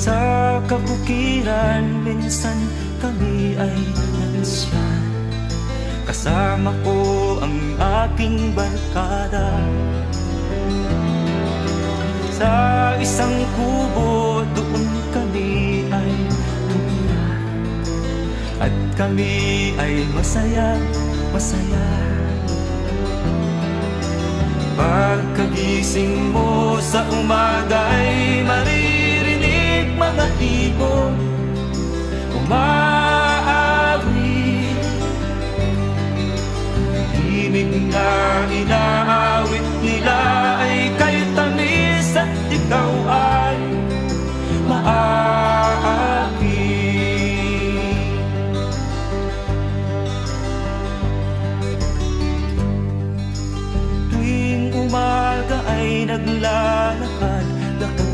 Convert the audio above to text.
Sa kabukiran, minsan kami ay nansyan. Kasama ko ang aking barkada. Sa isang kubo, doon kami ay tumira. At kami ay masaya, masaya. Pagkagising mo sa umaga'y maririnig mga ibon umaawit. Himig na inaawit nila ay kay tamis at ikaw ay maaakit. Tuwing umaga ay naglalakad